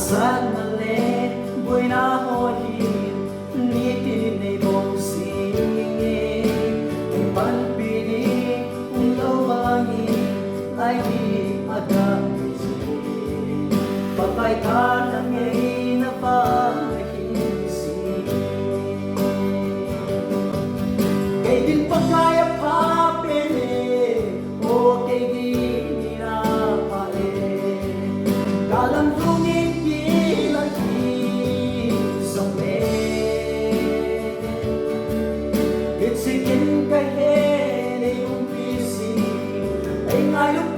Asal mali buhay na hohin ni tinay mong singin ay panpiling kung lawangin ay di agad isip patay ka na ngayon na pagkahinsip kay din pagkaya pa pili o kay di ninapain kalandungin It's again kay yung busy ay ngayon